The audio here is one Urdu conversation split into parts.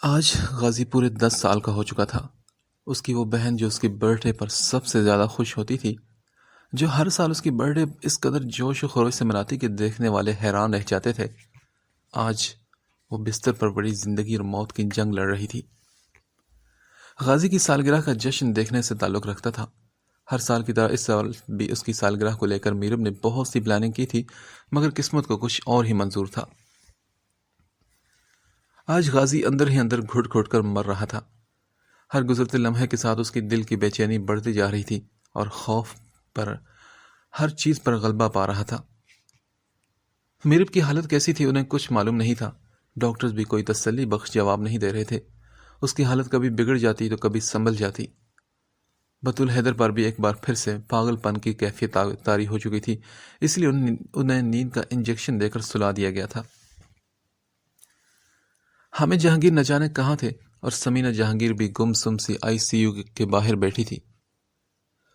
آج غازی پورے 10 سال کا ہو چکا تھا۔ اس کی وہ بہن جو اس کی برتھ ڈے پر سب سے زیادہ خوش ہوتی تھی، جو ہر سال اس کی برتھ ڈے اس قدر جوش و خروش سے مناتی کہ دیکھنے والے حیران رہ جاتے تھے، آج وہ بستر پر بڑی زندگی اور موت کی جنگ لڑ رہی تھی۔ غازی کی سالگرہ کا جشن دیکھنے سے تعلق رکھتا تھا۔ ہر سال کی طرح اس سال بھی اس کی سالگرہ کو لے کر میرب نے بہت سی پلاننگ کی تھی، مگر قسمت کو کچھ اور ہی منظور تھا۔ آج غازی اندر ہی اندر گھٹ گھٹ کر مر رہا تھا۔ ہر گزرتے لمحے کے ساتھ اس کی دل کی بے چینی بڑھتی جا رہی تھی اور خوف پر ہر چیز پر غلبہ پا رہا تھا۔ میرب کی حالت کیسی تھی انہیں کچھ معلوم نہیں تھا۔ ڈاکٹرز بھی کوئی تسلی بخش جواب نہیں دے رہے تھے۔ اس کی حالت کبھی بگڑ جاتی تو کبھی سنبھل جاتی۔ بطول حیدر پر بھی ایک بار پھر سے پاگل پن کی کیفیت طاری ہو چکی تھی، اس لیے انہیں نیند کا انجیکشن دے کر سلا دیا گیا تھا۔ ہمیں جہانگیر نہ جانے کہاں تھے اور سمینہ جہانگیر بھی گم سم سی ICU کے باہر بیٹھی تھی۔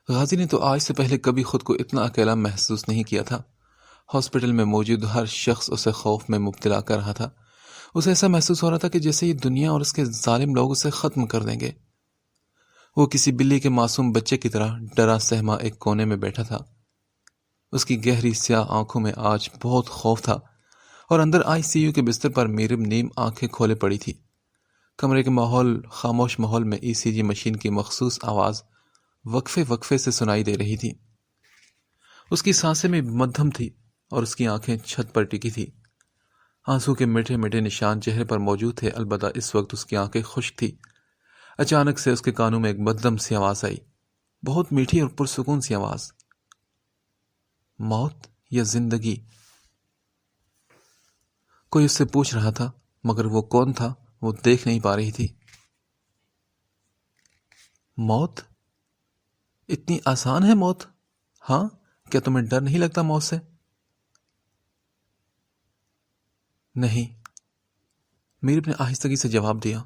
غازی نے تو آج سے پہلے کبھی خود کو اتنا اکیلا محسوس نہیں کیا تھا۔ ہاسپٹل میں موجود ہر شخص اسے خوف میں مبتلا کر رہا تھا۔ اسے ایسا محسوس ہو رہا تھا کہ جیسے یہ دنیا اور اس کے ظالم لوگ اسے ختم کر دیں گے۔ وہ کسی بلی کے معصوم بچے کی طرح ڈرا سہما ایک کونے میں بیٹھا تھا۔ اس کی گہری سیاہ آنکھوں میں آج بہت خوف تھا، اور اندر ICU کے بستر پر میرب نیم آنکھیں کھولے پڑی تھی۔ کمرے کے خاموش ماحول میں ECG مشین کی مخصوص آواز وقفے وقفے سے سنائی دے رہی تھی۔ اس کی سانسیں بھی مدھم تھی اور اس کی آنکھیں چھت پر ٹکی تھی۔ آنسو کے میٹھے میٹھے نشان چہرے پر موجود تھے، البتہ اس وقت اس کی آنکھیں خشک تھی۔ اچانک سے اس کے کانوں میں ایک بددم سی آواز آئی، بہت میٹھی اور پرسکون سی آواز۔ موت یا زندگی؟ کوئی اس سے پوچھ رہا تھا، مگر وہ کون تھا وہ دیکھ نہیں پا رہی تھی۔ موت؟ اتنی آسان ہے موت؟ ہاں، کیا تمہیں ڈر نہیں لگتا موت سے؟ نہیں، میرب نے آہستگی سے جواب دیا۔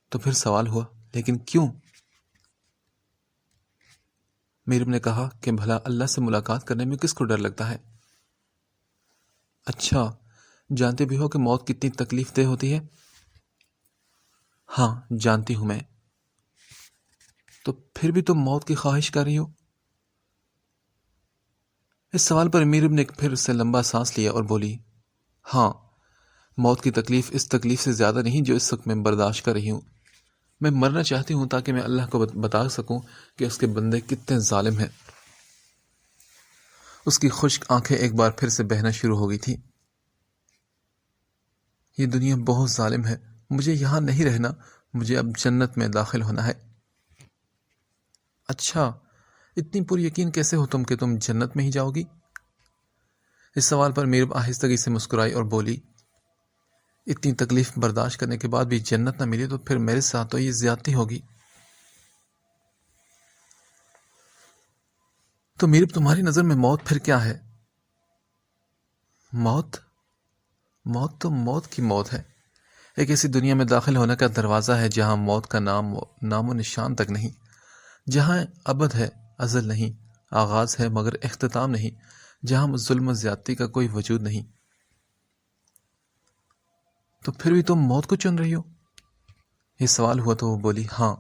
تو پھر سوال ہوا، لیکن کیوں؟ میرب نے کہا کہ بھلا اللہ سے ملاقات کرنے میں کس کو ڈر لگتا ہے؟ اچھا، جانتے بھی ہو کہ موت کتنی تکلیف دہ ہوتی ہے؟ ہاں، جانتی ہوں میں۔ تو پھر بھی تم موت کی خواہش کر رہی ہو؟ اس سوال پر میرب نے پھر سے لمبا سانس لیا اور بولی، ہاں، موت کی تکلیف اس تکلیف سے زیادہ نہیں جو اس وقت میں برداشت کر رہی ہوں۔ میں مرنا چاہتی ہوں تاکہ میں اللہ کو بتا سکوں کہ اس کے بندے کتنے ظالم ہیں۔ اس کی خشک آنکھیں ایک بار پھر سے بہنا شروع ہو گئی تھی۔ یہ دنیا بہت ظالم ہے، مجھے یہاں نہیں رہنا، مجھے اب جنت میں داخل ہونا ہے۔ اچھا، اتنی پر یقین کیسے ہو تم کہ تم جنت میں ہی جاؤ گی؟ اس سوال پر میرب آہستگی سے مسکرائی اور بولی، اتنی تکلیف برداشت کرنے کے بعد بھی جنت نہ ملی تو پھر میرے ساتھ تو یہ زیادتی ہوگی۔ تو میرب تمہاری نظر میں موت پھر کیا ہے؟ موت تو موت کی موت ہے، ایک ایسی دنیا میں داخل ہونے کا دروازہ ہے جہاں موت کا نام و نشان تک نہیں، جہاں ابد ہے، ازل نہیں، آغاز ہے مگر اختتام نہیں، جہاں ظلم و زیادتی کا کوئی وجود نہیں۔ تو پھر بھی تم موت کو چن رہی ہو؟ یہ سوال ہوا تو وہ بولی، ہاں۔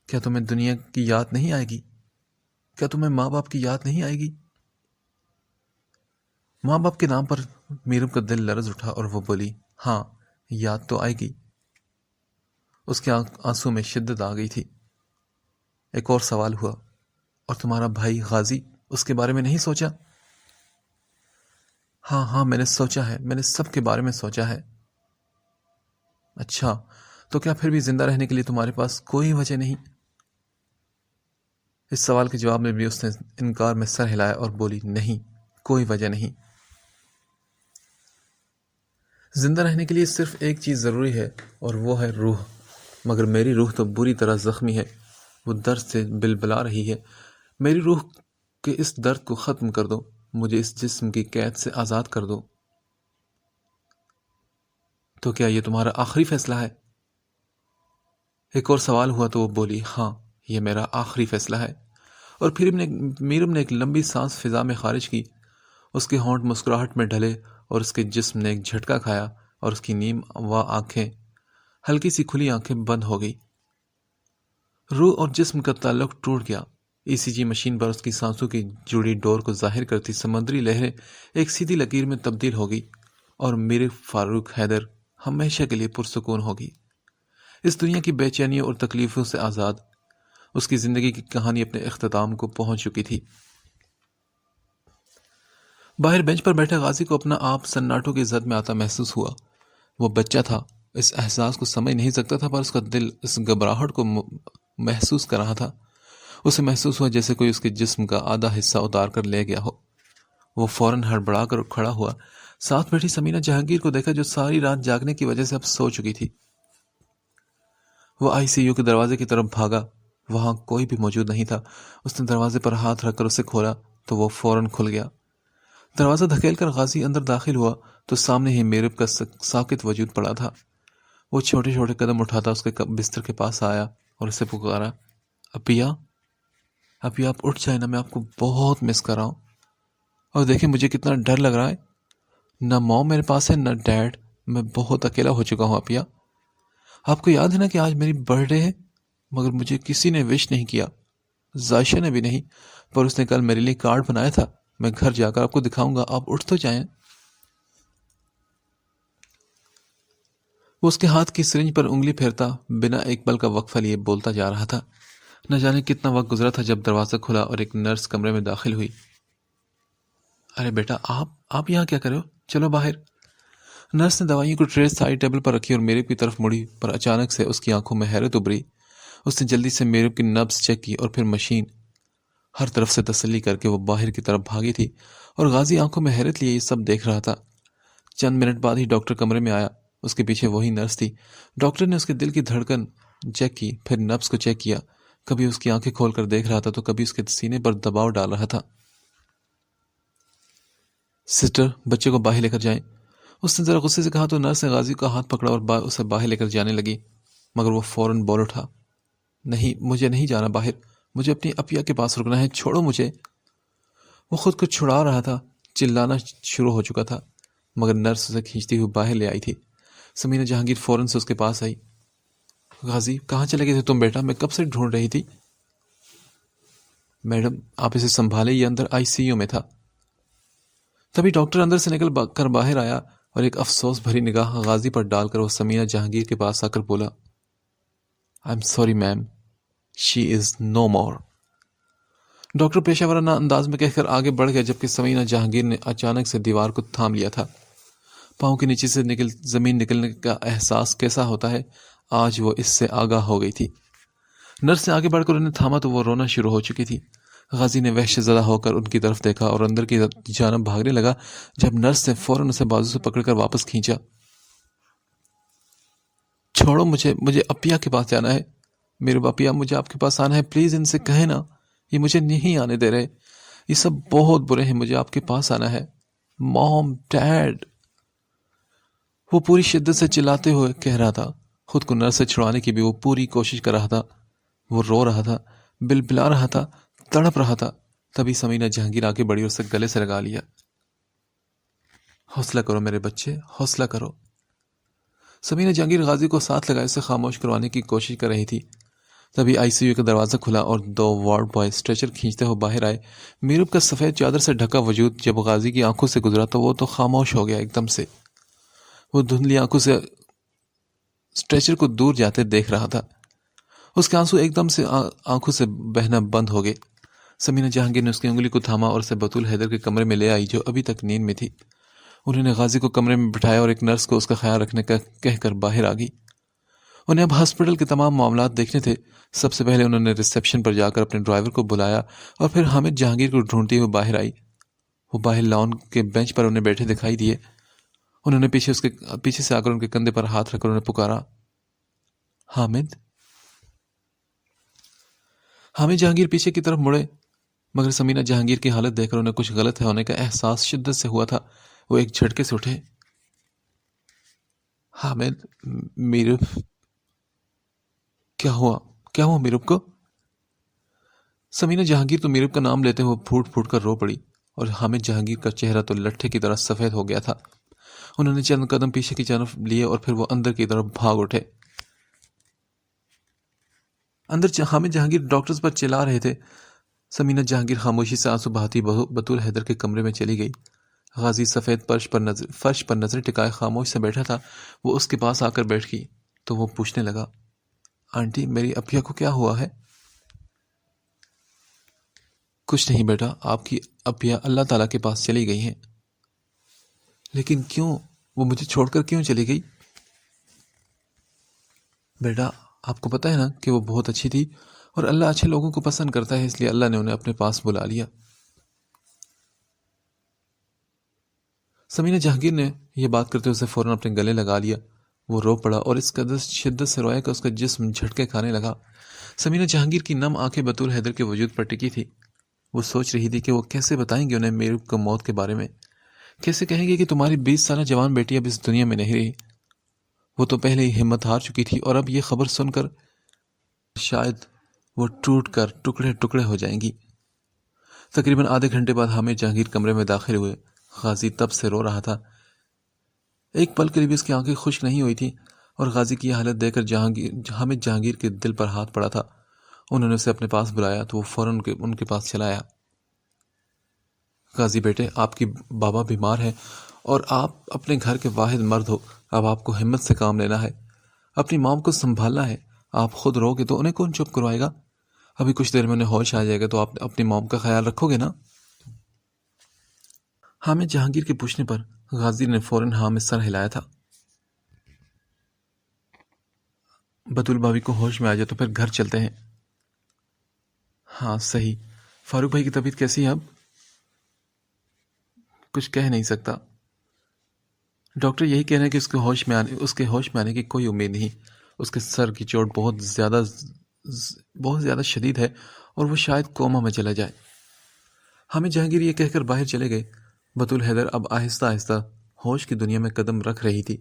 کیا تمہیں دنیا کی یاد نہیں آئے گی؟ کیا تمہیں ماں باپ کی یاد نہیں آئے گی؟ ماں باپ کے نام پر میرب کا دل لرز اٹھا اور وہ بولی، ہاں، یاد تو آئے گی۔ اس کے آنسوں میں شدت آ گئی تھی۔ ایک اور سوال ہوا، اور تمہارا بھائی غازی، اس کے بارے میں نہیں سوچا؟ ہاں، میں نے سوچا ہے، میں نے سب کے بارے میں سوچا ہے۔ اچھا، تو کیا پھر بھی زندہ رہنے کے لیے تمہارے پاس کوئی وجہ نہیں؟ اس سوال کے جواب میں بھی اس نے انکار میں سر ہلایا اور بولی، نہیں، کوئی وجہ نہیں۔ زندہ رہنے کے لیے صرف ایک چیز ضروری ہے اور وہ ہے روح، مگر میری روح تو بری طرح زخمی ہے، وہ درد سے بلبلا رہی ہے۔ میری روح کے اس درد کو ختم کر دو، مجھے اس جسم کی قید سے آزاد کر دو۔ تو کیا یہ تمہارا آخری فیصلہ ہے؟ ایک اور سوال ہوا تو وہ بولی، ہاں، یہ میرا آخری فیصلہ ہے۔ اور پھر میرب نے ایک لمبی سانس فضا میں خارج کی۔ اس کے ہونٹ مسکراہٹ میں ڈھلے اور اس کے جسم نے ایک جھٹکا کھایا اور اس کی نیم و آنکھیں ہلکی سی کھلی آنکھیں بند ہو گئی. روح اور جسم کا تعلق ٹوٹ گیا. ECG مشین پر اس کی سانسوں کی جڑی ڈور کو ظاہر کرتی سمندری لہریں ایک سیدھی لکیر میں تبدیل ہو گئی اور میر فاروق حیدر ہمیشہ کے لیے پرسکون ہوگی. اس دنیا کی بے چینیوں اور تکلیفوں سے آزاد اس کی زندگی کی کہانی اپنے اختتام کو پہنچ چکی تھی. باہر بینچ پر بیٹھے غازی کو اپنا آپ سناٹوں کی زد میں آتا محسوس ہوا. وہ بچہ تھا، اس احساس کو سمجھ نہیں سکتا تھا، پر اس کا دل اس گھبراہٹ کو محسوس کر رہا تھا. اسے محسوس ہوا جیسے کوئی اس کے جسم کا آدھا حصہ اتار کر لے گیا ہو. وہ فوراً ہڑبڑا کر کھڑا ہوا. ساتھ بیٹھی سمینہ جہانگیر کو دیکھا جو ساری رات جاگنے کی وجہ سے اب سو چکی تھی. وہ ICU کے دروازے کی طرف بھاگا. وہاں کوئی بھی موجود نہیں تھا. اس نے دروازے پر ہاتھ رکھ کر اسے کھولا تو وہ فوراً کھل گیا. دروازہ دھکیل کر غازی اندر داخل ہوا تو سامنے ہی میرب کا ساکت وجود پڑا تھا. وہ چھوٹے چھوٹے قدم اٹھاتا اس کے بستر کے پاس آیا اور اسے پکارا، اپیا ابھی آپ اٹھ جائیں نا، میں آپ کو بہت مس کر رہا ہوں. اور دیکھیں مجھے کتنا ڈر لگ رہا ہے. نہ ماں میرے پاس ہے نہ ڈیڈ. میں بہت اکیلا ہو چکا ہوں اپیا. آپ کو یاد ہے نا کہ آج میری برتھ ڈے ہے، مگر مجھے کسی نے وش نہیں کیا. ذائشہ نے بھی نہیں، پر اس نے کل میرے لیے کارڈ بنایا تھا. میں گھر جا کر آپ کو دکھاؤں گا. آپ اٹھ تو جائیں. وہ اس کے ہاتھ کی سرنج پر انگلی پھیرتا بنا ایک پل کا وقفہ لیے بولتا جا رہا تھا. نہ جانے کتنا وقت گزرا تھا جب دروازہ کھلا اور ایک نرس کمرے میں داخل ہوئی. ارے بیٹا، آپ یہاں کیا کر رہے ہو؟ چلو باہر. نرس نے دوائیوں کو ٹرے سائڈ ٹیبل پر رکھی اور میرب کی طرف مڑی، پر اچانک سے اس کی آنکھوں میں حیرت ابھری. اس نے جلدی سے میرب کی نبض چیک کی اور پھر مشین ہر طرف سے تسلی کر کے وہ باہر کی طرف بھاگی تھی اور غازی آنکھوں میں حیرت لیے یہ سب دیکھ رہا تھا. چند منٹ بعد ہی ڈاکٹر کمرے میں آیا. اس کے پیچھے وہی نرس تھی. ڈاکٹر نے اس کے دل کی دھڑکن چیک کی، پھر نبض کو چیک کیا. کبھی اس کی آنکھیں کھول کر دیکھ رہا تھا تو کبھی اس کے سینے پر دباؤ ڈال رہا تھا. سسٹر، بچے کو باہر لے کر جائیں. اس نے ذرا غصے سے کہا تو نرس نے غازی کا ہاتھ پکڑا اور اسے باہر لے کر جانے لگی، مگر وہ فوراً بول اٹھا، نہیں، مجھے نہیں جانا باہر. مجھے اپنی اپیا کے پاس رکنا ہے. چھوڑو مجھے. وہ خود کو چھڑا رہا تھا، چلانا شروع ہو چکا تھا، مگر نرس اسے کھینچتی ہوئی باہر لے آئی تھی. سمینہ جہانگیر فوراً سے اس کے پاس آئی. غازی، کہاں چلے گئے تھے تم بیٹا؟ میں کب سے ڈھونڈ رہی تھی. میڈم، آپ اسے سنبھالے، یہ اندر ICU میں تھا. تبھی ڈاکٹر اندر سے نکل کر باہر آیا اور ایک افسوس بھری نگاہ غازی پر ڈال کر وہ سمینہ جہانگیر کے پاس آ کر بولا، I'm sorry ma'am, she is no more. Doctor پیشہ ورانہ انداز میں کہہ کر آگے بڑھ گیا، جبکہ سمینہ جہانگیر نے اچانک سے دیوار کو تھام لیا تھا. پاؤں کے نیچے سے زمین نکلنے کا احساس کیسا ہوتا ہے، آج وہ اس سے آگاہ ہو گئی تھی. نرس نے آگے بڑھ کر انہیں تھاما تو وہ رونا شروع ہو چکی تھی. غازی نے وحشت زدہ ہو کر ان کی طرف دیکھا اور اندر کی جانب بھاگنے لگا، جب نرس نے فوراً اسے بازو سے پکڑ کر واپس کھینچا. چھوڑو مجھے اپیا کے پاس جانا ہے. میرے اپیا، مجھے آپ کے پاس آنا ہے. پلیز ان سے کہیں نا، یہ مجھے نہیں آنے دے رہے. یہ سب بہت برے ہیں. مجھے آپ کے پاس آنا ہے. موم، ڈیڈ. وہ پوری شدت سے چلاتے ہوئے کہہ رہا تھا. خود کو نرس سے چھڑانے کی بھی وہ پوری کوشش کر رہا تھا. وہ رو رہا تھا، بلبلا رہا تھا، تڑپ رہا تھا. تبھی سمینہ جہانگیر آگے بڑھی اور اسے گلے سے لگا لیا. حوصلہ کرو میرے بچے، حوصلہ کرو. سمینہ جہانگیر غازی کو ساتھ لگائے اسے خاموش کروانے کی کوشش کر رہی تھی. تبھی ICU کا دروازہ کھلا اور 2 وارڈ بوائے اسٹریچر کھینچتے ہوئے باہر آئے. میرب کا سفید چادر سے ڈھکا وجود جب غازی کی آنکھوں سے گزرا تو وہ تو خاموش ہو گیا ایک دم سے. وہ دھندلی آنکھوں سے اسٹریچر کو دور جاتے دیکھ رہا تھا. اس کے آنسو ایک دم سے آنکھوں سے بہنا بند ہو گئے. سمینہ جہانگیر نے اس کی انگلی کو تھاما اور اسے بطول حیدر کے کمرے میں لے آئی جو ابھی تک نیند میں تھی. انہوں نے غازی کو کمرے میں بٹھایا اور ایک نرس کو اس کا خیال رکھنے کا کہہ کر باہر آ گئی. انہیں اب ہاسپٹل کے تمام معاملات دیکھنے تھے. سب سے پہلے انہوں نے ریسیپشن پر جا کر اپنے ڈرائیور کو بلایا اور پھر حامد جہانگیر کو ڈھونڈتے ہوئے باہر آئی. وہ باہر لان کے بینچ پر انہیں بیٹھے دکھائی دیے. انہوں نے پیچھے سے آ کر ان کے کندھے پر ہاتھ رکھ کر انہیں پکارا، حامد. حامد جہانگیر پیچھے کی طرف مڑے، مگر سمینہ جہانگیر کی حالت دیکھ کر انہیں کچھ غلط ہونے کا احساس شدت سے ہوا تھا. وہ ایک جھٹکے سے اٹھے. حامد، میرب. کیا ہوا میرب کو؟ سمینہ جہانگیر تو میرب کا نام لیتے ہوئے پھوٹ پھوٹ کر رو پڑی اور حامد جہانگیر کا چہرہ تو لٹھے کی طرح سفید ہو گیا تھا. انہوں نے چند قدم پیچھے کی جانب لیے اور پھر وہ اندر کی طرف بھاگ اٹھے۔ اندر حامد جہانگیر ڈاکٹرز پر چلا رہے تھے۔ سمینہ جہانگیر خاموشی سے آنسو بہاتی بطول حیدر کے کمرے میں چلی گئی۔ غازی سفید فرش پر نظر ٹکائے خاموش سے بیٹھا تھا۔ وہ اس کے پاس آ کر بیٹھ گئی تو وہ پوچھنے لگا، آنٹی میری اپیا کو کیا ہوا ہے؟ کچھ نہیں بیٹا، آپ کی اپیا اللہ تعالیٰ کے پاس چلی گئی ہیں۔ لیکن کیوں؟ وہ مجھے چھوڑ کر کیوں چلی گئی؟ بیٹا آپ کو پتہ ہے نا کہ وہ بہت اچھی تھی اور اللہ اچھے لوگوں کو پسند کرتا ہے، اس لیے اللہ نے انہیں اپنے پاس بلا لیا۔ سمینہ جہانگیر نے یہ بات کرتے اسے فوراً اپنے گلے لگا لیا۔ وہ رو پڑا اور اس قدر شدت سے رویا کہ اس کا جسم جھٹکے کھانے لگا۔ سمینہ جہانگیر کی نم آنکھیں بطول حیدر کے وجود پر ٹکی تھی۔ وہ سوچ رہی تھی کہ وہ کیسے بتائیں گے انہیں میرے کو موت کے بارے میں، کیسے کہیں گے کہ تمہاری 20 سالہ جوان بیٹی اب اس دنیا میں نہیں رہی۔ وہ تو پہلے ہی ہمت ہار چکی تھی اور اب یہ خبر سن کر شاید وہ ٹوٹ کر ٹکڑے ٹکڑے ہو جائیں گی۔ تقریباً آدھے گھنٹے بعد حامد جہانگیر کمرے میں داخل ہوئے۔ غازی تب سے رو رہا تھا، ایک پل کے لیے بھی اس کی آنکھیں خشک نہیں ہوئی تھی، اور غازی کی یہ حالت دیکھ کر حامد جہانگیر کے دل پر ہاتھ پڑا تھا۔ انہوں نے اسے اپنے پاس بلایا تو وہ فوراً ان کے پاس چلا آیا۔ غازی بیٹے، آپ کی بابا بیمار ہے اور آپ اپنے گھر کے واحد مرد ہو۔ اب آپ کو ہمت سے کام لینا ہے، اپنی ماں کو سنبھالنا ہے۔ آپ خود رو گے تو انہیں کون چپ کروائے گا؟ ابھی کچھ دیر میں انہیں ہوش آ جائے گا تو آپ اپنی ماں کا خیال رکھو گے نا؟ حامد جہانگیر کے پوچھنے پر غازی نے فوراً ہاں میں سر ہلایا تھا۔ بطول بھابھی کو ہوش میں آ جائے تو پھر گھر چلتے ہیں۔ ہاں صحیح۔ فاروق بھائی کی طبیعت کیسی ہے اب؟ کچھ کہہ نہیں سکتا، ڈاکٹر یہی کہہ رہے ہیں کہ اس کے ہوش میں آنے کی کوئی امید نہیں۔ اس کے سر کی چوٹ بہت زیادہ شدید ہے اور وہ شاید کوما میں چلا جائے۔ حامد جہانگیر یہ کہہ کر باہر چلے گئے۔ بطول حیدر اب آہستہ آہستہ ہوش کی دنیا میں قدم رکھ رہی تھی،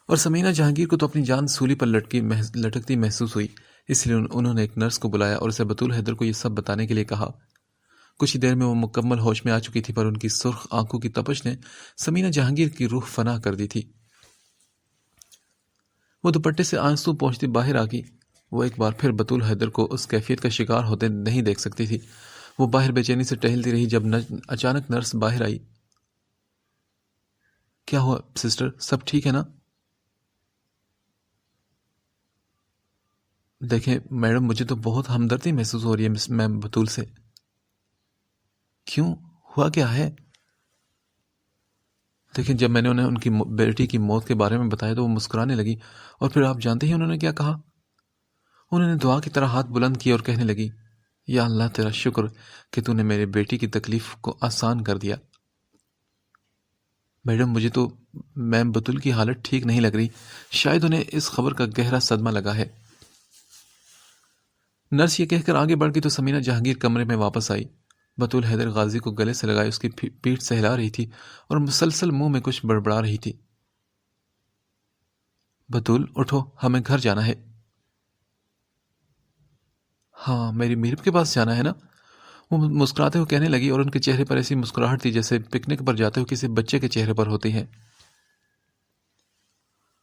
اور سمینہ جہانگیر کو تو اپنی جان سولی پر لٹکتی محسوس ہوئی۔ اس لیے انہوں نے ایک نرس کو بلایا اور اسے بطول حیدر کو یہ سب بتانے کے لیے کہا۔ کچھ ہی دیر میں وہ مکمل ہوش میں آ چکی تھی، پر ان کی سرخ آنکھوں کی تپش نے سمینہ جہانگیر کی روح فنا کر دی تھی۔ وہ دوپٹے سے آنسو پہنچتی باہر آ گئی۔ وہ ایک بار پھر بطول حیدر کو اس کیفیت کا شکار ہوتے نہیں دیکھ سکتی تھی۔ وہ باہر بے چینی سے ٹہلتی رہی جب اچانک نرس باہر آئی۔ کیا ہوا سسٹر، سب ٹھیک ہے نا؟ دیکھیں میڈم، مجھے تو بہت ہمدردی محسوس ہو رہی ہے میم بطول سے۔ کیوں، ہوا کیا ہے؟ دیکھیں جب میں نے انہیں ان کی بیٹی کی موت کے بارے میں بتایا تو وہ مسکرانے لگی، اور پھر آپ جانتے ہی انہوں نے کیا کہا؟ انہوں نے دعا کی طرح ہاتھ بلند کیے اور کہنے لگی، یا اللہ تیرا شکر کہ تو نے میرے بیٹی کی تکلیف کو آسان کر دیا۔ میڈم مجھے تو میم بطول کی حالت ٹھیک نہیں لگ رہی، شاید انہیں اس خبر کا گہرا صدمہ لگا ہے۔ نرس یہ کہہ کر آگے بڑھ گئی تو سمینہ جہانگیر کمرے میں واپس آئی۔ بطول حیدر غازی کو گلے سے لگائے اس کی پیٹھ سہلا رہی تھی اور مسلسل منہ میں کچھ بڑبڑا رہی تھی۔ بطول اٹھو، ہمیں گھر جانا ہے۔ ہاں میری میرب کے پاس جانا ہے نا؟ وہ مسکراتے ہوئے کہنے لگی، اور ان کے چہرے پر ایسی مسکراہٹ تھی جیسے پکنک پر جاتے ہوئے کسی بچے کے چہرے پر ہوتی ہے۔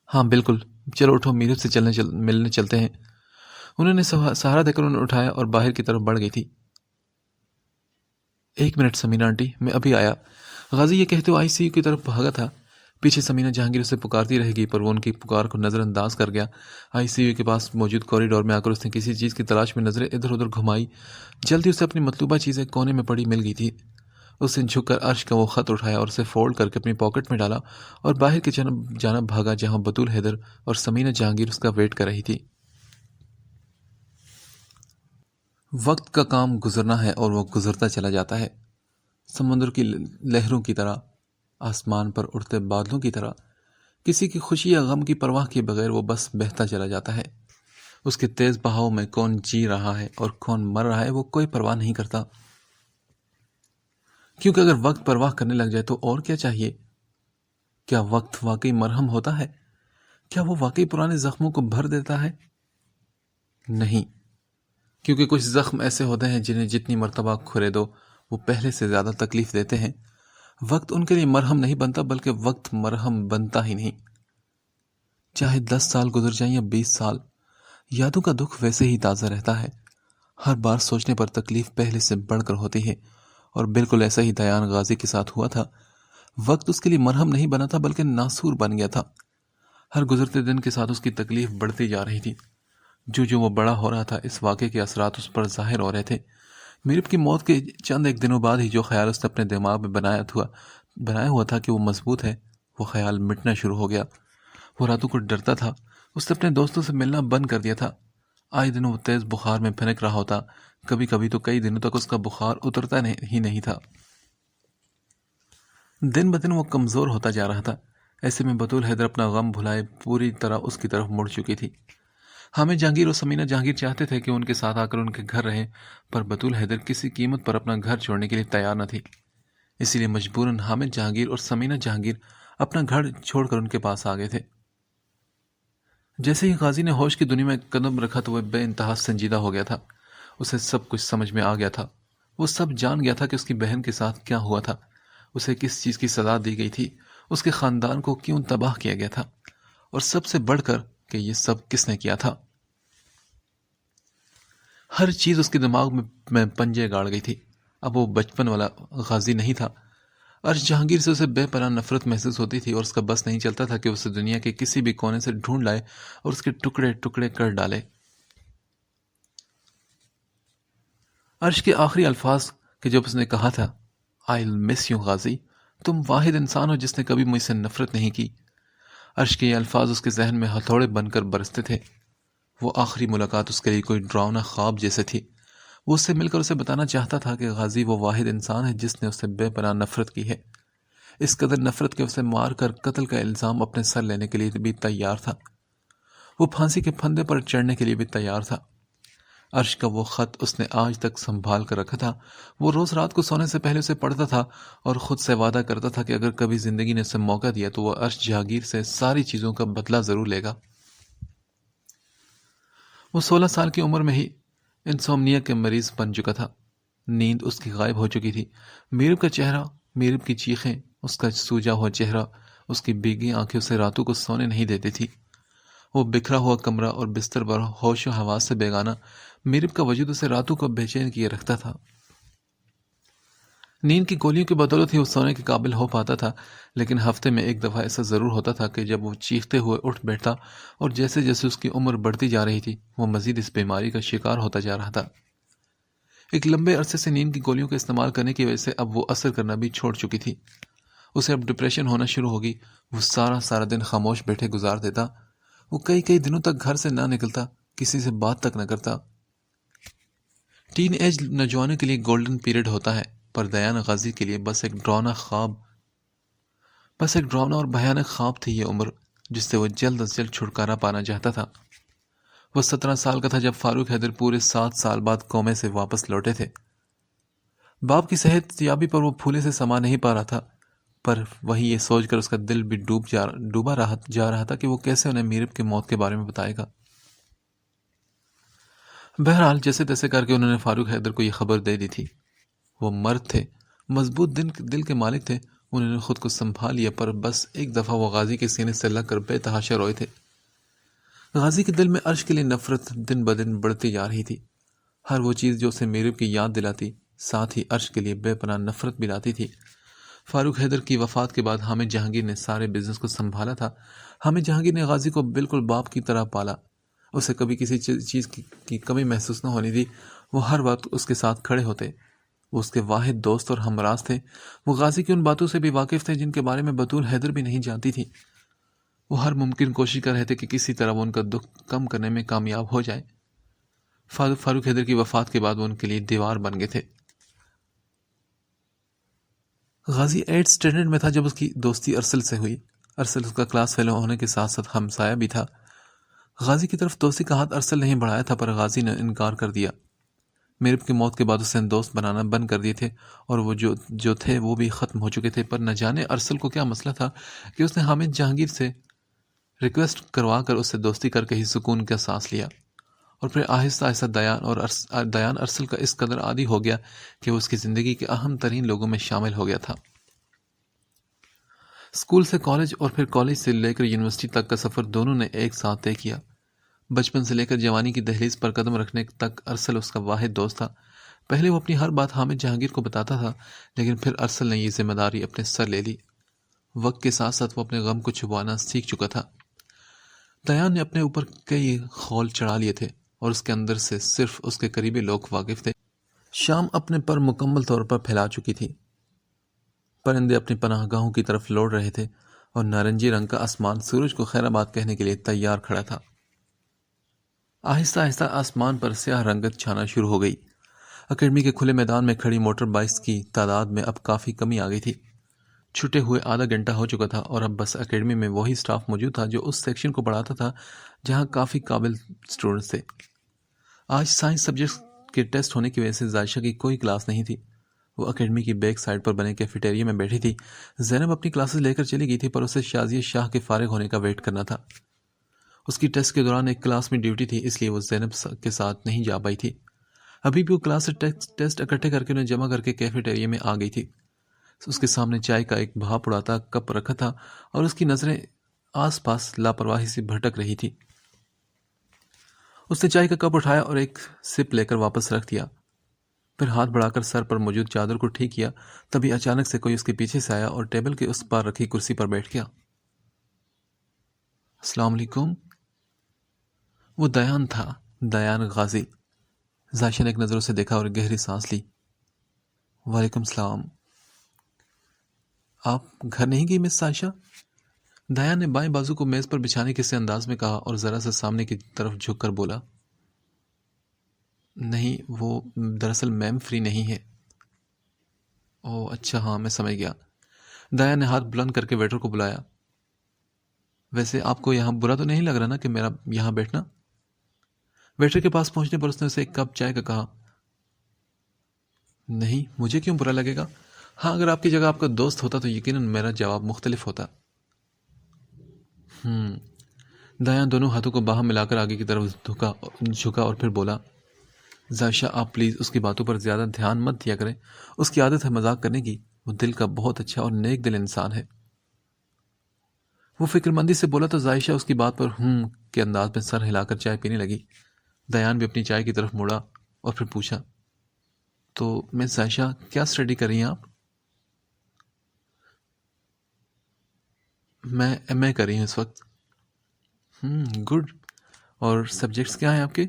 ہاں بالکل، چلو اٹھو، میرب سے ملنے چلتے ہیں۔ انہوں نے سہارا دے کر انہیں اٹھایا اور باہر کی طرف بڑھ گئی تھی۔ ایک منٹ سمینہ آنٹی، میں ابھی آیا۔ غازی یہ کہتے ہوئے ICU کی طرف بھاگا تھا۔ پیچھے سمینہ جہانگیر اسے پکارتی رہ گئی، پر وہ ان کی پکار کو نظر انداز کر گیا۔ ICU کے پاس موجود کوریڈور میں آ کر اس نے کسی چیز کی تلاش میں نظریں ادھر ادھر گھمائی۔ جلدی اسے اپنی مطلوبہ چیزیں کونے میں پڑی مل گئی تھی۔ اس نے جھک کر عرش کا وہ خط اٹھایا اور اسے فولڈ کر کے اپنی پاکٹ میں ڈالا اور باہر کی جانب بھاگا، جہاں بطول حیدر اور سمینہ جہانگیر اس کا ویٹ کر رہی تھی۔ وقت کا کام گزرنا ہے اور وہ گزرتا چلا جاتا ہے، سمندر کی لہروں کی طرح، آسمان پر اڑتے بادلوں کی طرح۔ کسی کی خوشی یا غم کی پرواہ کیے بغیر وہ بس بہتا چلا جاتا ہے۔ اس کے تیز بہاؤ میں کون جی رہا ہے اور کون مر رہا ہے وہ کوئی پرواہ نہیں کرتا، کیونکہ اگر وقت پرواہ کرنے لگ جائے تو اور کیا چاہیے؟ کیا وقت واقعی مرہم ہوتا ہے؟ کیا وہ واقعی پرانے زخموں کو بھر دیتا ہے؟ نہیں، کیونکہ کچھ زخم ایسے ہوتے ہیں جنہیں جتنی مرتبہ کھرے دو وہ پہلے سے زیادہ تکلیف دیتے ہیں۔ وقت ان کے لیے مرہم نہیں بنتا، بلکہ وقت مرہم بنتا ہی نہیں۔ چاہے 10 سال گزر جائیں یا 20 سال، یادوں کا دکھ ویسے ہی تازہ رہتا ہے۔ ہر بار سوچنے پر تکلیف پہلے سے بڑھ کر ہوتی ہے، اور بالکل ایسا ہی دیان غازی کے ساتھ ہوا تھا۔ وقت اس کے لیے مرہم نہیں بنا تھا، بلکہ ناسور بن گیا تھا۔ ہر گزرتے دن کے ساتھ اس کی تکلیف بڑھتی جا رہی تھی۔ جو وہ بڑا ہو رہا تھا، اس واقعے کے اثرات اس پر ظاہر ہو رہے تھے۔ میرب کی موت کے چند ایک دنوں بعد ہی جو خیال اس نے اپنے دماغ میں بنایا ہوا تھا کہ وہ مضبوط ہے، وہ خیال مٹنا شروع ہو گیا۔ وہ راتوں کو ڈرتا تھا، اس نے اپنے دوستوں سے ملنا بند کر دیا تھا۔ آئے دن وہ تیز بخار میں پھنک رہا ہوتا، کبھی کبھی تو کئی دنوں تک اس کا بخار اترتا ہی نہیں تھا۔ دن بدن وہ کمزور ہوتا جا رہا تھا۔ ایسے میں بطول حیدر اپنا غم بھلائے پوری طرح اس کی طرف مڑ چکی تھی۔ حامد جہانگیر اور سمینہ جہانگیر چاہتے تھے کہ ان کے ساتھ آ کر ان کے گھر رہیں، پر بطول حیدر کسی قیمت پر اپنا گھر چھوڑنے کے لیے تیار نہ تھی۔ اسی لیے مجبوراً حامد جہانگیر اور سمینہ جہانگیر اپنا گھر چھوڑ کر ان کے پاس آ گئے تھے۔ جیسے ہی غازی نے ہوش کی دنیا میں قدم رکھا تو وہ بے انتہا سنجیدہ ہو گیا تھا۔ اسے سب کچھ سمجھ میں آ گیا تھا۔ وہ سب جان گیا تھا کہ اس کی بہن کے ساتھ کیا ہوا تھا، اسے کس چیز کی سزا دی گئی تھی، اس کے خاندان کو کیوں تباہ کیا گیا تھا، اور سب سے بڑھ کر کہ یہ سب کس نے کیا تھا۔ ہر چیز اس کے دماغ میں پنجے گاڑ گئی تھی۔ اب وہ بچپن والا غازی نہیں تھا۔ ارش جہانگیر سے اسے بے پناہ نفرت محسوس ہوتی تھی، اور اس کا بس نہیں چلتا تھا کہ اسے دنیا کے کسی بھی کونے سے ڈھونڈ لائے اور اس کے ٹکڑے ٹکڑے کر ڈالے۔ ارش کے آخری الفاظ کہ جب اس نے کہا تھا "I'll miss you غازی، تم واحد انسان ہو جس نے کبھی مجھ سے نفرت نہیں کی"، ارش کے یہ الفاظ اس کے ذہن میں ہتھوڑے بن کر برستے تھے۔ وہ آخری ملاقات اس کے لیے کوئی ڈراؤنا خواب جیسے تھی۔ وہ اس سے مل کر اسے بتانا چاہتا تھا کہ غازی وہ واحد انسان ہے جس نے اس سے بے پناہ نفرت کی ہے، اس قدر نفرت کہ اسے مار کر قتل کا الزام اپنے سر لینے کے لیے بھی تیار تھا۔ وہ پھانسی کے پھندے پر چڑھنے کے لیے بھی تیار تھا۔ ارش کا وہ خط اس نے آج تک سنبھال کر رکھا تھا۔ وہ روز رات کو سونے سے پہلے اسے پڑھتا تھا اور خود سے وعدہ کرتا تھا کہ اگر کبھی زندگی نے اسے موقع دیا تو وہ ارش جہانگیر سے ساری چیزوں کا بدلہ ضرور لے گا۔ وہ 16 سال کی عمر میں ہی انسومنیا کے مریض بن چکا تھا۔ نیند اس کی غائب ہو چکی تھی۔ میرب کا چہرہ، میرب کی چیخیں، اس کا سوجا ہوا چہرہ، اس کی بھیگی آنکھیں اسے راتوں کو سونے نہیں دیتی تھی۔ وہ بکھرا ہوا کمرہ اور بستر پر ہوش و حواس سے بیگانہ میرب کا وجود اسے راتوں کو بے چین کیے رکھتا تھا۔ نیند کی گولیوں کی بدولت ہی وہ سونے کے قابل ہو پاتا تھا، لیکن ہفتے میں ایک دفعہ ایسا ضرور ہوتا تھا کہ جب وہ چیختے ہوئے اٹھ بیٹھتا اور جیسے جیسے اس کی عمر بڑھتی جا رہی تھی وہ مزید اس بیماری کا شکار ہوتا جا رہا تھا۔ ایک لمبے عرصے سے نیند کی گولیوں کا استعمال کرنے کی وجہ سے اب وہ اثر کرنا بھی چھوڑ چکی تھی۔ اسے اب ڈپریشن ہونا شروع ہوگی۔ وہ سارا دن خاموش بیٹھے گزار دیتا۔ وہ کئی دنوں تک گھر سے نہ نکلتا، کسی سے بات تک نہ کرتا۔ ٹین ایج نوجوانوں کے لیے گولڈن پیریڈ ہوتا ہے، پر دیان غازی کے لیے بس ایک ڈراؤنا اور بھیانک خواب تھی یہ عمر، جس سے وہ جلد از جلد چھٹکارا پانا چاہتا تھا۔ وہ 17 سال کا تھا جب فاروق حیدر پورے 7 سال بعد کومے سے واپس لوٹے تھے۔ باپ کی صحت یابی پر وہ پھولے سے سما نہیں پا رہا تھا، پر وہی یہ سوچ کر اس کا دل بھی ڈوبا جا رہا تھا کہ وہ کیسے انہیں میرب کی موت کے بارے میں بتائے گا۔ بہرحال جیسے تیسے کر کے انہوں نے فاروق حیدر کو یہ خبر دے دی تھی۔ وہ مرد تھے، مضبوط دل کے مالک تھے۔ انہوں نے خود کو سنبھال لیا، پر بس ایک دفعہ وہ غازی کے سینے سے لگ کر بے تحاشا روئے تھے۔ غازی کے دل میں ارش کے لیے نفرت دن بدن بڑھتی جا رہی تھی۔ ہر وہ چیز جو اسے میرب کی یاد دلاتی، ساتھ ہی ارش کے لیے بے پناہ نفرت بھی لاتی تھی۔ فاروق حیدر کی وفات کے بعد حامد جہانگیر نے سارے بزنس کو سنبھالا تھا۔ حامد جہانگیر نے غازی کو بالکل باپ کی طرح پالا۔ اسے کبھی کسی چیز کی کمی محسوس نہ ہونے دی۔ وہ ہر وقت اس کے ساتھ کھڑے ہوتے۔ وہ اس کے واحد دوست اور ہمراز تھے۔ وہ غازی کی ان باتوں سے بھی واقف تھے جن کے بارے میں بطول حیدر بھی نہیں جانتی تھی۔ وہ ہر ممکن کوشش کر رہے تھے کہ کسی طرح وہ ان کا دکھ کم کرنے میں کامیاب ہو جائے۔ فاروق حیدر کی وفات کے بعد وہ ان کے لیے دیوار بن گئے تھے۔ غازی 8th اسٹینڈرڈ میں تھا جب اس کی دوستی ارسل سے ہوئی۔ ارسل اس کا کلاس فیلو ہونے کے ساتھ ساتھ ہمسایہ بھی تھا۔ غازی کی طرف دوستی کا ہاتھ ارسل نہیں بڑھایا تھا، پر غازی نے انکار کر دیا۔ میرب کی موت کے بعد اس نے دوست بنانا بند کر دیے تھے، اور وہ جو تھے وہ بھی ختم ہو چکے تھے۔ پر نہ جانے ارسل کو کیا مسئلہ تھا کہ اس نے حامد جہانگیر سے ریکویسٹ کروا کر اس سے دوستی کر کے ہی سکون کا سانس لیا، اور پھر آہستہ آہستہ دیان ارسل کا اس قدر عادی ہو گیا کہ وہ اس کی زندگی کے اہم ترین لوگوں میں شامل ہو گیا تھا۔ اسکول سے کالج اور پھر کالج سے لے کر یونیورسٹی تک کا سفر دونوں نے ایک ساتھ طے کیا۔ بچپن سے لے کر جوانی کی دہلیز پر قدم رکھنے تک ارسل اس کا واحد دوست تھا۔ پہلے وہ اپنی ہر بات حامد جہانگیر کو بتاتا تھا، لیکن پھر ارسل نے یہ ذمہ داری اپنے سر لے لی۔ وقت کے ساتھ ساتھ وہ اپنے غم کو چھپانا سیکھ چکا تھا۔ دیان نے اپنے اوپر کئی خول چڑھا لیے تھے اور اس کے اندر سے صرف اس کے قریبی لوگ واقف تھے۔ شام اپنے پر مکمل طور پر پھیلا چکی تھی۔ پرندے اپنی پناہ گاہوں کی طرف لوٹ رہے تھے اور نارنجی رنگ کا آسمان سورج کو خیر آباد کہنے کے لیے تیار کھڑا تھا۔ آہستہ آہستہ آسمان پر سیاہ رنگت چھانا شروع ہو گئی۔ اکیڈمی کے کھلے میدان میں کھڑی موٹر بائکس کی تعداد میں اب کافی کمی آ گئی تھی۔ چھٹے ہوئے آدھا گھنٹہ ہو چکا تھا اور اب بس اکیڈمی میں وہی سٹاف موجود تھا جو اس سیکشن کو پڑھاتا تھا جہاں کافی قابل سٹوڈنٹس تھے۔ آج سائنس سبجیکٹس کے ٹیسٹ ہونے کی وجہ سے ذائشہ کی کوئی کلاس نہیں تھی۔ وہ اکیڈمی کی بیک سائڈ پر بنے کیفیٹیریا میں بیٹھی تھی۔ زینب اپنی کلاسز لے کر چلی گئی تھی پر اسے شازیہ شاہ کے فارغ ہونے کا ویٹ کرنا تھا۔ اس کی ٹیسٹ کے دوران ایک کلاس میں ڈیوٹی تھی، اس لیے وہ زینب کے ساتھ نہیں جا پائی تھی۔ ابھی بھی وہ کلاس سے ٹیسٹ اکٹھے کر کے انہیں جمع کر کے کیفیٹیریا میں آ گئی تھی۔ اس کے سامنے چائے کا ایک بھاپ اڑاتا کپ رکھا تھا اور اس کی نظریں آس پاس لاپرواہی سے بھٹک رہی تھی۔ اس نے چائے کا کپ اٹھایا اور ایک سپ لے کر واپس رکھ دیا، پھر ہاتھ بڑھا کر سر پر موجود چادر کو ٹھیک کیا۔ تبھی اچانک سے کوئی اس کے پیچھے سے آیا اور ٹیبل کے اس پار رکھی کرسی پر بیٹھ گیا۔ السلام علیکم۔ وہ دیان تھا، دیان غازی۔ ذائشہ نے ایک نظر اسے دیکھا اور گہری سانس لی۔ وعلیکم السلام۔ آپ گھر نہیں گئی مس ذائشہ؟ دیان نے بائیں بازو کو میز پر بچھانے کے سے انداز میں کہا اور ذرا سا سامنے کی طرف جھک کر بولا، نہیں، وہ دراصل میم فری نہیں ہے۔ اوہ اچھا، ہاں میں سمجھ گیا۔ دیان نے ہاتھ بلند کر کے ویٹر کو بلایا۔ ویسے آپ کو یہاں برا تو نہیں لگ رہا نا کہ میرا یہاں بیٹھنا؟ ویٹر کے پاس پہنچنے پر اس نے اسے ایک کپ چائے کا کہا۔ نہیں، مجھے کیوں برا لگے گا؟ ہاں، اگر آپ کی جگہ آپ کا دوست ہوتا تو یقیناً میرا جواب مختلف ہوتا۔ دیان دونوں ہاتھوں کو باہم ملا کر آگے کی طرف جھکا اور پھر بولا، ذائشہ آپ پلیز اس کی باتوں پر زیادہ دھیان مت دیا کریں، اس کی عادت ہے مذاق کرنے کی، وہ دل کا بہت اچھا اور نیک دل انسان ہے۔ وہ فکر مندی سے بولا تو ذائشہ اس کی بات پر کے انداز میں سر ہلا کر چائے پینے لگی۔ دیان بھی اپنی چائے کی طرف مڑا اور پھر پوچھا، تو میں ذائشہ کیا اسٹڈی کر رہی ہیں آپ؟ میں ایم اے کر رہی ہوں اس وقت۔ گڈ، اور سبجیکٹس کیا ہیں آپ کے؟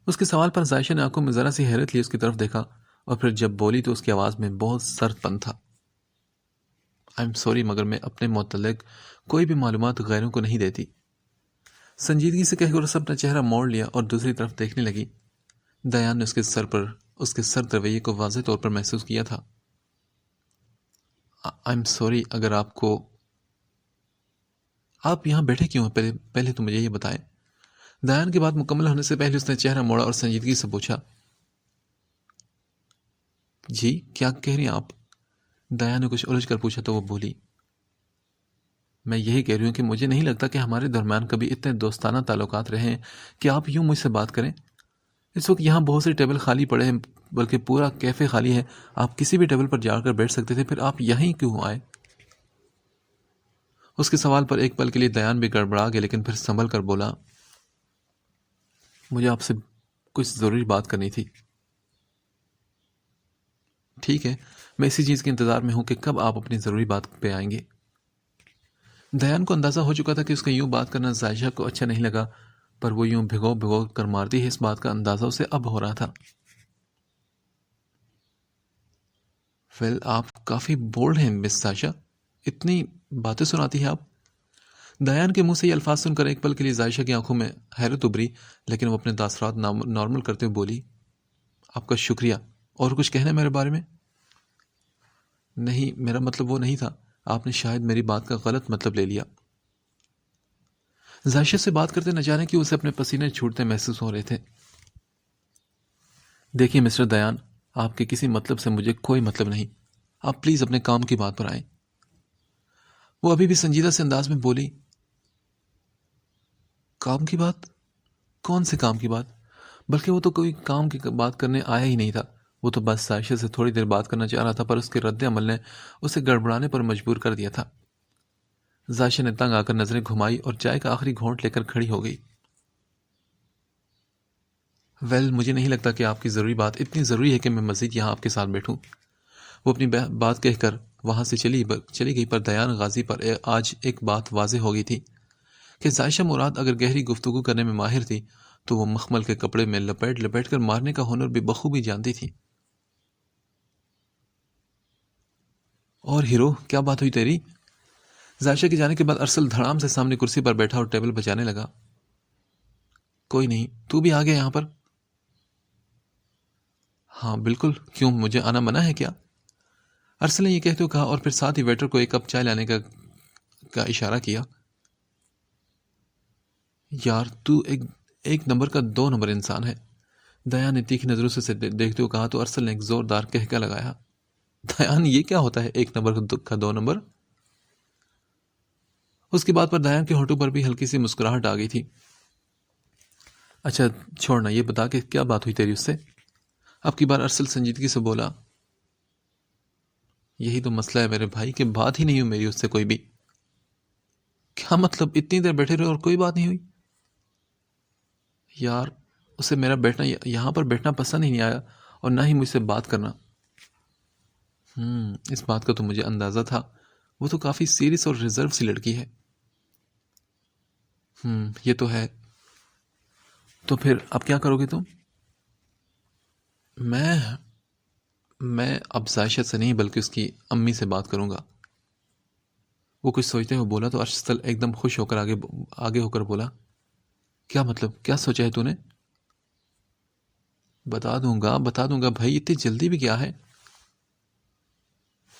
اس کے سوال پر ذائشہ نے آنکھوں میں ذرا سی حیرت لی، اس کی طرف دیکھا اور پھر جب بولی تو اس کی آواز میں بہت سرد پن تھا۔ آئی ایم سوری، مگر میں اپنے متعلق کوئی بھی معلومات غیروں کو نہیں دیتی۔ سنجیدگی سے کہہ کر اس اپنا چہرہ موڑ لیا اور دوسری طرف دیکھنے لگی۔ دیان نے اس کے سرد رویے کو واضح طور پر محسوس کیا تھا۔ آئی ایم سوری، اگر آپ یہاں بیٹھے کیوں ہیں؟ پہلے تو مجھے یہ بتائیں۔ دیان کی بات مکمل ہونے سے پہلے اس نے چہرہ موڑا اور سنجیدگی سے پوچھا، جی کیا کہہ رہی ہیں آپ؟ دیان نے کچھ الجھ کر پوچھا تو وہ بولی، میں یہی کہہ رہی ہوں کہ مجھے نہیں لگتا کہ ہمارے درمیان کبھی اتنے دوستانہ تعلقات رہے ہیں کہ آپ یوں مجھ سے بات کریں۔ اس وقت یہاں بہت سے ٹیبل خالی پڑے ہیں، بلکہ پورا کیفے خالی ہے، آپ کسی بھی ٹیبل پر جا کر بیٹھ سکتے تھے، پھر آپ یہیں کیوں آئے؟ اس کے سوال پر ایک پل کے لیے دیان بھی گڑبڑا گیا، لیکن پھر سنبھل کر بولا، مجھے آپ سے کچھ ضروری بات کرنی تھی۔ ٹھیک ہے، میں اسی چیز کے انتظار میں ہوں کہ کب آپ اپنی ضروری بات پہ آئیں گے۔ دیان کو اندازہ ہو چکا تھا کہ اس کا یوں بات کرنا ذائشہ کو اچھا نہیں لگا، پر وہ یوں بھگو کر مارتی ہے، اس بات کا اندازہ اسے اب ہو رہا تھا۔ آپ کافی بولڈ ہیں مس ذائشہ، اتنی باتیں سناتی ہیں آپ۔ دیان کے منہ سے یہ الفاظ سن کر ایک پل کے لیے ذائشہ کی آنکھوں میں حیرت ابھری، لیکن وہ اپنے تاثرات نارمل کرتے ہوئے بولی، آپ کا شکریہ، اور کچھ کہنا ہے میرے بارے میں؟ نہیں، میرا مطلب وہ نہیں تھا، آپ نے شاید میری بات کا غلط مطلب لے لیا۔ ذائشہ سے بات کرتے نہ جانے کہ اسے اپنے پسینے چھوٹتے محسوس ہو رہے تھے۔ دیکھیے مسٹر دیان، آپ کے کسی مطلب سے مجھے کوئی مطلب نہیں، آپ پلیز اپنے کام کی بات پر آئیں۔ وہ ابھی بھی سنجیدہ سے انداز میں بولی، کام کی بات؟ کون سے کام کی بات؟ بلکہ وہ تو کوئی کام کی بات کرنے آیا ہی نہیں تھا، وہ تو بس عائشہ سے تھوڑی دیر بات کرنا چاہ رہا تھا، پر اس کے رد عمل نے اسے گڑبڑانے پر مجبور کر دیا تھا۔ عائشہ نے تنگ آ کر نظریں گھمائی اور چائے کا آخری گھونٹ لے کر کھڑی ہو گئی۔ مجھے نہیں لگتا کہ آپ کی ضروری بات اتنی ضروری ہے کہ میں مزید یہاں آپ کے ساتھ بیٹھوں۔ وہ اپنی بات کہہ کر وہاں سے چلی گئی، پر دیان غازی پر آج ایک بات واضح ہو گئی تھی کہ عائشہ مراد اگر گہری گفتگو کرنے میں ماہر تھی تو وہ مخمل کے کپڑے میں لپیٹ کر مارنے کا ہنر بھی بخوبی جانتی تھی۔ اور ہیرو، کیا بات ہوئی تیری؟ عائشہ کے جانے کے بعد ارسل دھڑام سے سامنے کرسی پر بیٹھا اور ٹیبل بجانے لگا۔ کوئی نہیں، تو بھی آ گیا یہاں پر؟ ہاں بالکل، کیوں مجھے آنا منع ہے کیا؟ ارسل نے یہ کہتے ہوئے کہا اور پھر ساتھ ہی ویٹر کو ایک کپ چائے لانے کا اشارہ کیا۔ یار تو ایک نمبر کا 2 نمبر انسان ہے، دیان نے تیکھی نظروں سے دیکھتے ہوئے کہا تو ارسل نے ایک زوردار کہکا لگایا۔ دیان، یہ کیا ہوتا ہے 1 نمبر کا 2 نمبر؟ اس کی بات پر دیان کے ہونٹوں پر بھی ہلکی سی مسکراہٹ آ گئی تھی۔ اچھا چھوڑنا، یہ بتا کہ کیا بات ہوئی تیری اس سے؟ اب کی بار ارسل سنجیدگی سے بولا۔ یہی تو مسئلہ ہے میرے بھائی کہ بات ہی نہیں ہوئی میری اس سے کوئی بھی۔ کیا مطلب؟ اتنی دیر بیٹھے رہے اور کوئی بات نہیں ہوئی؟ یار اسے میرا بیٹھنا یہاں پر بیٹھنا پسند ہی نہیں آیا اور نہ ہی مجھ سے بات کرنا۔ اس بات کا تو مجھے اندازہ تھا، وہ تو کافی سیریس اور ریزرو سی لڑکی ہے۔ یہ تو ہے۔ تو پھر اب کیا کرو گے تم؟ میں اب عائشہ سے نہیں بلکہ اس کی امی سے بات کروں گا۔ وہ کچھ سوچتے ہوئے بولا تو ارسل ایک دم خوش ہو کر آگے ہو کر بولا۔ کیا مطلب؟ کیا سوچا ہے تو نے؟ بتا دوں گا بھائی، اتنی جلدی بھی کیا ہے؟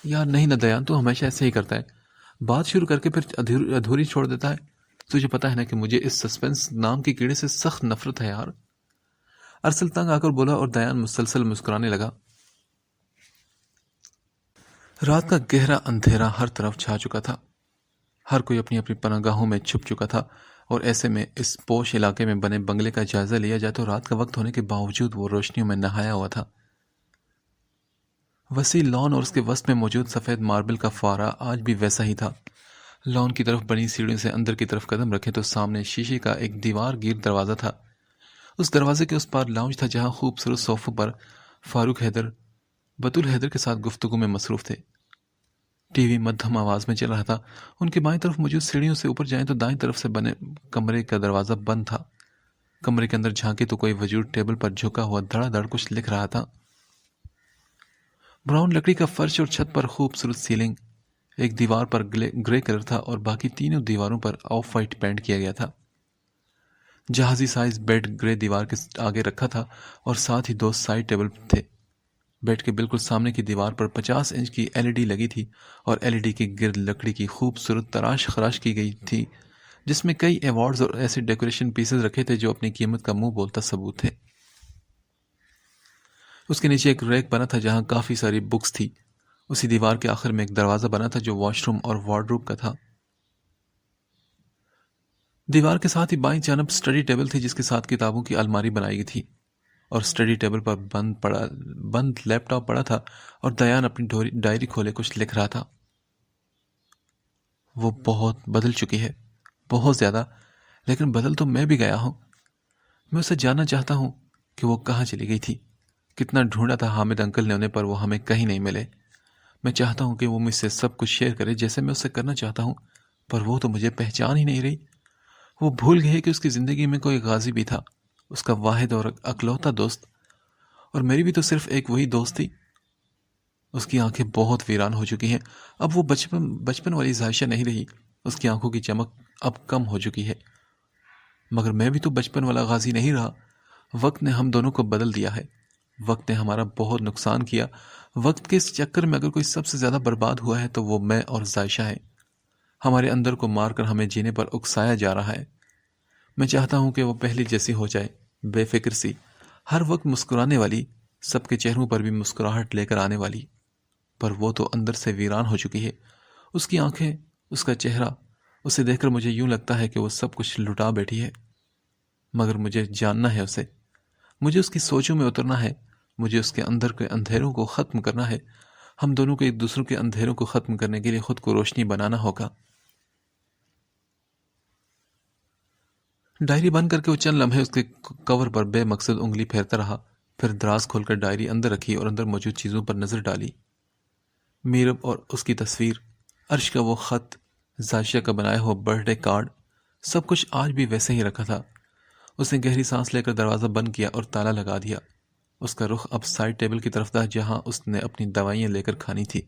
یار نہیں نہ دیان، تو ہمیشہ ایسے ہی کرتا ہے، بات شروع کر کے پھر ادھوری چھوڑ دیتا ہے۔ تجھے پتا ہے نا کہ مجھے اس سسپینس نام کے کیڑے سے سخت نفرت ہے یار۔ ارسل تنگ آ کر بولا اور دیان مسلسل مسکرانے لگا۔ رات کا گہرا اندھیرا ہر طرف چھا چکا تھا، ہر کوئی اپنی اپنی پناہ گاہوں میں چھپ چکا تھا، اور ایسے میں اس پوش علاقے میں بنے بنگلے کا جائزہ لیا جائے تو رات کا وقت ہونے کے باوجود وہ روشنیوں میں نہایا ہوا تھا۔ وسیع لان اور اس کے وسط میں موجود سفید ماربل کا فوارہ آج بھی ویسا ہی تھا۔ لان کی طرف بنی سیڑھیوں سے اندر کی طرف قدم رکھے تو سامنے شیشے کا ایک دیوار گیر دروازہ تھا۔ اس دروازے کے اس پار لاؤنج تھا جہاں خوبصورت صوفوں پر فاروق حیدر بطول حیدر کے ساتھ گفتگو میں مصروف تھے۔ ٹی وی مدھم آواز میں چل رہا تھا۔ ان کے بائیں طرف موجود سیڑھیوں سے اوپر جائیں تو دائیں طرف سے بنے کمرے کا دروازہ بند تھا۔ کمرے کے اندر جھانکے تو کوئی وجود ٹیبل پر جھکا ہوا دھڑا دھڑ کچھ لکھ رہا تھا۔ براؤن لکڑی کا فرش اور چھت پر خوبصورت سیلنگ، ایک دیوار پر گرے کلر تھا اور باقی تینوں دیواروں پر آف وائٹ پینٹ کیا گیا تھا۔ جہازی سائز بیڈ گرے دیوار کے آگے رکھا تھا اور ساتھ ہی 2 سائڈ ٹیبل تھے۔ بیڈ کے بالکل سامنے کی دیوار پر 50 انچ کی ایل ای ڈی لگی تھی اور ایل ای ڈی کے گرد لکڑی کی خوبصورت تراش خراش کی گئی تھی جس میں کئی ایوارڈز اور ایسے ڈیکوریشن پیسز رکھے تھے جو اپنی قیمت کا منہ بولتا ثبوت تھے۔ اس کے نیچے ایک ریک بنا تھا جہاں کافی ساری بکس تھی۔ اسی دیوار کے آخر میں ایک دروازہ بنا تھا جو واش روم اور وارڈروب کا تھا۔ دیوار کے ساتھ ہی بائیں جانب سٹڈی ٹیبل تھی جس کے ساتھ کتابوں کی الماری بنائی گئی تھی اور سٹڈی ٹیبل پر بند لیپ ٹاپ پڑا تھا اور دیان اپنی ڈائری کھولے کچھ لکھ رہا تھا۔ وہ بہت بدل چکی ہے، بہت زیادہ، لیکن بدل تو میں بھی گیا ہوں۔ میں اسے جاننا چاہتا ہوں کہ وہ کہاں چلی گئی تھی۔ کتنا ڈھونڈا تھا حامد انکل نے انہیں پر وہ ہمیں کہیں نہیں ملے۔ میں چاہتا ہوں کہ وہ مجھ سے سب کچھ شیئر کرے جیسے میں اسے کرنا چاہتا ہوں، پر وہ تو مجھے پہچان ہی نہیں رہی۔ وہ بھول گئی کہ اس کی زندگی میں کوئی غازی بھی تھا، اس کا واحد اور اکلوتا دوست، اور میری بھی تو صرف ایک وہی دوست تھی۔ اس کی آنکھیں بہت ویران ہو چکی ہیں، اب وہ بچپن والی عائشہ نہیں رہی، اس کی آنکھوں کی چمک اب کم ہو چکی ہے۔ مگر میں بھی تو بچپن والا غازی نہیں رہا۔ وقت نے ہم دونوں کو بدل دیا ہے، وقت نے ہمارا بہت نقصان کیا۔ وقت کے اس چکر میں اگر کوئی سب سے زیادہ برباد ہوا ہے تو وہ میں اور عائشہ ہے۔ ہمارے اندر کو مار کر ہمیں جینے پر اکسایا جا رہا ہے۔ میں چاہتا ہوں کہ وہ پہلی جیسی ہو جائے، بے فکر سی، ہر وقت مسکرانے والی، سب کے چہروں پر بھی مسکراہٹ لے کر آنے والی، پر وہ تو اندر سے ویران ہو چکی ہے۔ اس کی آنکھیں، اس کا چہرہ، اسے دیکھ کر مجھے یوں لگتا ہے کہ وہ سب کچھ لٹا بیٹھی ہے، مگر مجھے جاننا ہے اسے، مجھے اس کی سوچوں میں اترنا ہے، مجھے اس کے اندر کے اندھیروں کو ختم کرنا ہے. ہم دونوں کو ایک دوسرے کے اندھیروں کو ختم کرنے کے لیے خود کو روشنی بنانا ہوگا. ڈائری بند کر کے وہ چند لمحے اس کے کور پر بے مقصد انگلی پھیرتا رہا. پھر دراز کھول کر ڈائری اندر رکھی اور اندر موجود چیزوں پر نظر ڈالی. میرب اور اس کی تصویر، عرش کا وہ خط، زاشیہ کا بنایا ہوا برتھ ڈے کارڈ، سب کچھ آج بھی ویسے ہی رکھا تھا. اس نے گہری سانس لے کر دروازہ بند کیا اور تالا لگا دیا. اس کا رخ اب سائڈ ٹیبل کی طرف تھا جہاں اس نے اپنی دوائیاں لے کر کھانی تھی.